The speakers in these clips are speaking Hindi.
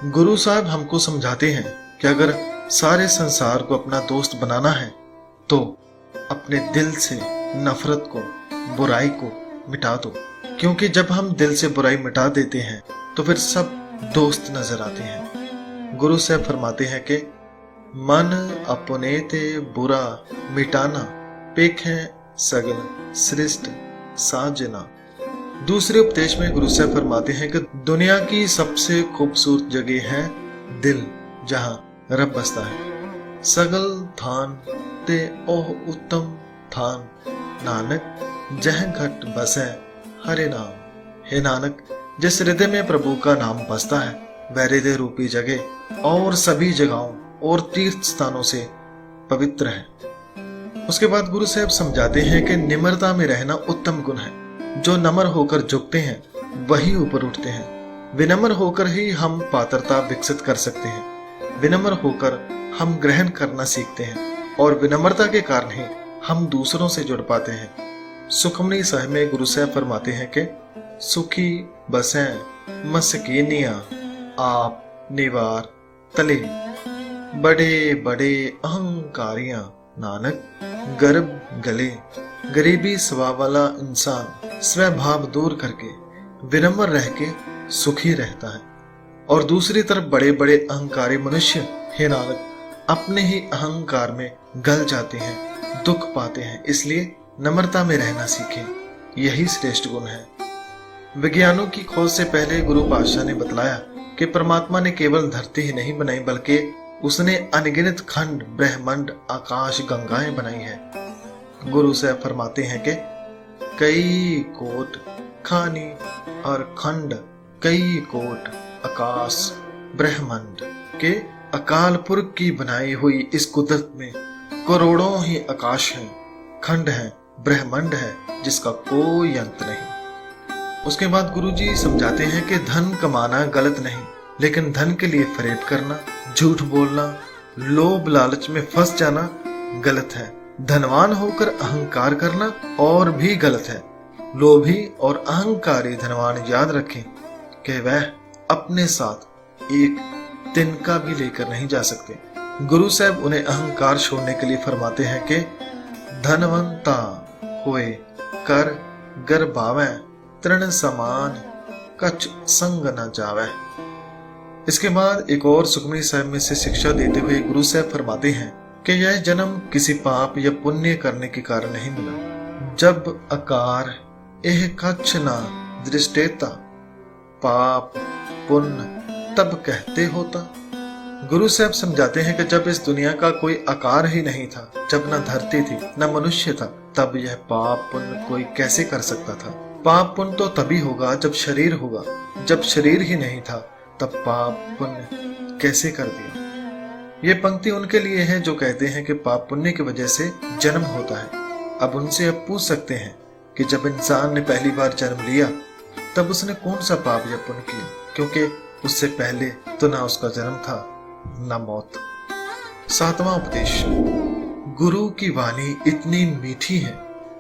गुरु साहब हमको समझाते हैं कि अगर सारे संसार को अपना दोस्त बनाना है तो अपने दिल से नफरत को, बुराई को मिटा दो, क्योंकि जब हम दिल से बुराई मिटा देते हैं तो फिर सब दोस्त नजर आते हैं। गुरु साहब फरमाते हैं कि मन अपने ते बुरा मिटाना पेखें सगल सृष्ट साजना। दूसरे उपदेश में गुरु साहब फरमाते हैं कि दुनिया की सबसे खूबसूरत जगह है दिल, जहां रब बसता है। सगल थान ते ओह उत्तम थान, नानक जह घट बसै हरे नाम। हे नानक, जिस हृदय में प्रभु का नाम बसता है वह हृदय रूपी जगह और सभी जगहों और तीर्थ स्थानों से पवित्र है। उसके बाद गुरु साहब समझाते हैं कि निम्रता में रहना उत्तम गुण है। जो नम्र होकर झुकते हैं वही ऊपर उठते हैं। विनम्र होकर ही हम पात्रता विकसित कर सकते हैं। विनम्र होकर हम ग्रहण करना सीखते हैं और विनम्रता के कारण ही हम दूसरों से जुड़ पाते हैं। सुखमनी साहिब में गुरु साहब फरमाते हैं कि सुखी बसें मस्कीनिया आप निवार तले, बड़े बड़े अहंकारियां नानक गर्भ गले। गरीबी स्वभाव वाला इंसान स्वभाव दूर करके विनम्र रह के सुखी रहता है, और दूसरी तरफ बड़े बड़े अहंकारी मनुष्य हे नानक अपने ही अहंकार में गल जाते हैं, दुख पाते हैं। इसलिए नम्रता में रहना सीखें, यही श्रेष्ठ गुण है। विज्ञानों की खोज से पहले गुरु पातशाह ने बतलाया कि परमात्मा ने केवल धरती ही नहीं बनाई बल्कि उसने अनगिनत खंड, ब्रह्मांड, आकाश, गंगाएं बनाई है। गुरु साहब फरमाते हैं कि कई कोट खानी और खंड, कई कोट आकाश ब्रह्मांड के अकाल पुरख की बनाई हुई इस कुदरत में करोड़ों ही आकाश हैं, खंड हैं, ब्रह्मांड है जिसका कोई अंत नहीं। उसके बाद गुरुजी समझाते हैं कि धन कमाना गलत नहीं, लेकिन धन के लिए फरेब करना, झूठ बोलना, लोभ लालच में फंस जाना गलत है। धनवान होकर अहंकार करना और भी गलत है। लोभी और अहंकारी धनवान याद रखें कि वह अपने साथ एक तिनका भी लेकर नहीं जा सकते। गुरु साहब उन्हें अहंकार छोड़ने के लिए फरमाते हैं कि धनवंता होए कर गर्भावे, तृण समान कछ संग न जावे। इसके बाद एक और सुखमनी साहिब में से शिक्षा देते हुए गुरु साहब फरमाते हैं कि यह जन्म किसी पाप या पुण्य करने के कारण नहीं मिला। जब आकार एह कछ ना दृष्टेता, पाप पुण्य तब कहते होता। गुरु साहब समझाते हैं कि जब इस दुनिया का कोई आकार ही नहीं था, जब न धरती थी न मनुष्य था, तब यह पाप पुण्य कोई कैसे कर सकता था। पाप पुण्य तो तभी होगा जब शरीर होगा। जब शरीर ही नहीं था तब पाप पुण्य कैसे कर दिया। ये पंक्ति उनके लिए है जो कहते हैं कि पाप पुण्य की वजह से जन्म होता है। अब उनसे अब पूछ सकते हैं कि जब इंसान ने पहली बार जन्म लिया तब उसने कौन सा पाप या पुण्य किया, क्योंकि उससे पहले तो ना उसका जन्म था ना मौत। सातवां उपदेश। गुरु की वाणी इतनी मीठी है,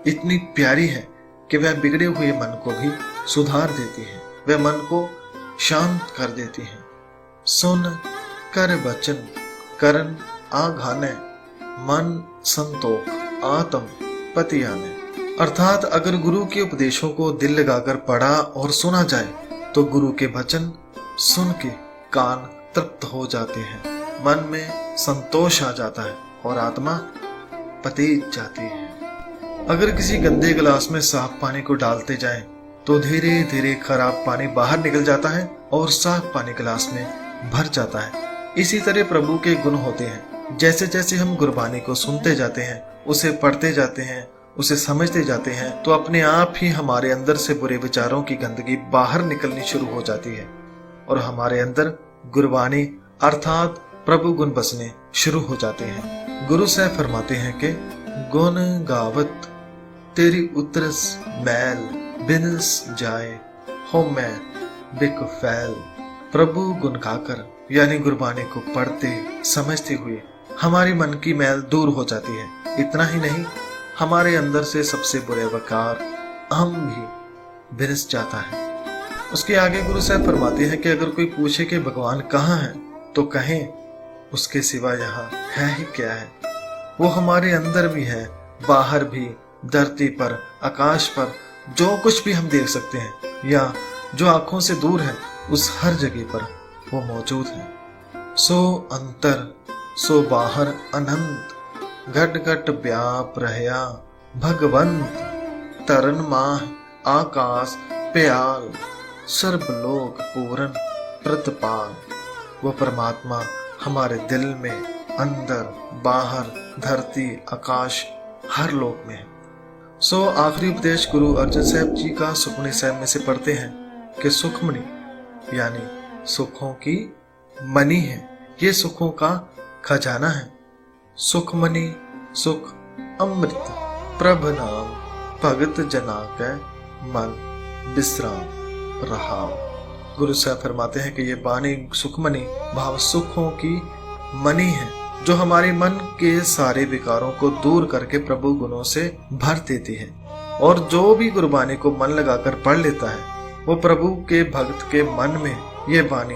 इतनी प्यारी है कि वह बिगड़े हुए मन को भी सुधार देती है, वह मन को शांत कर देती है। सुन कर वचन करन आघाने, मन संतोख आत्म पति आने। अर्थात अगर गुरु के उपदेशों को दिल लगाकर पढ़ा और सुना जाए तो गुरु के वचन सुन के कान तृप्त हो जाते हैं, मन में संतोष आ जाता है और आत्मा पतीत जाती है। अगर किसी गंदे गिलास में साफ पानी को डालते जाएं तो धीरे धीरे खराब पानी बाहर निकल जाता है और साफ पानी गिलास में भर जाता है। इसी तरह प्रभु के गुण होते हैं। जैसे जैसे हम गुरबानी को सुनते जाते हैं, उसे पढ़ते जाते हैं, उसे समझते जाते हैं, तो अपने आप ही हमारे अंदर से बुरे विचारों की गंदगी बाहर निकलनी शुरू हो जाती है और हमारे अंदर गुरबानी अर्थात प्रभु गुण बसने शुरू हो जाते हैं। गुरु साहब फरमाते हैं कि गुण गावत तेरी उतरस मैल बिनस जाए हो मैं बिक फैल। प्रभु गुण गाकर यानी गुरबानी को पढ़ते समझते हुए हमारी मन की मैल दूर हो जाती है। इतना ही नहीं, हमारे अंदर से सबसे बुरे वकार अहम भी बिनस जाता है। उसके आगे गुरु साहब फरमाते हैं कि अगर कोई पूछे कि भगवान कहाँ है तो कहें उसके सिवा यहाँ है ही क्या है। वो हमारे अंदर भी है, बाहर भी, धरती पर, आकाश पर, जो कुछ भी हम देख सकते हैं या जो आंखों से दूर है, उस हर जगह पर वो मौजूद है। सो अंतर सो बाहर अनंत, घट घट व्याप रहया भगवंत, तरन माह आकाश प्याल, सर्वलोक पूरन प्रतिपाल। वो परमात्मा हमारे दिल में, अंदर, बाहर, धरती, आकाश, हर लोक में है। सो आखिरी उपदेश गुरु अर्जन साहब जी का सुखमनी साहब में से पढ़ते हैं कि सुखमनी यानी सुखों की मनी है, ये सुखों का खजाना है। सुखमनी सुख अमृत प्रभ नाम, भगत जना के मन विश्राम रहा। गुरु साहब फरमाते हैं कि ये बानी सुखमनी भाव सुखों की मनी है, जो हमारे मन के सारे विकारों को दूर करके प्रभु गुणों से भर देती है। और जो भी गुरबानी को मन लगाकर पढ़ लेता है, वो प्रभु के भक्त के मन में ये बानी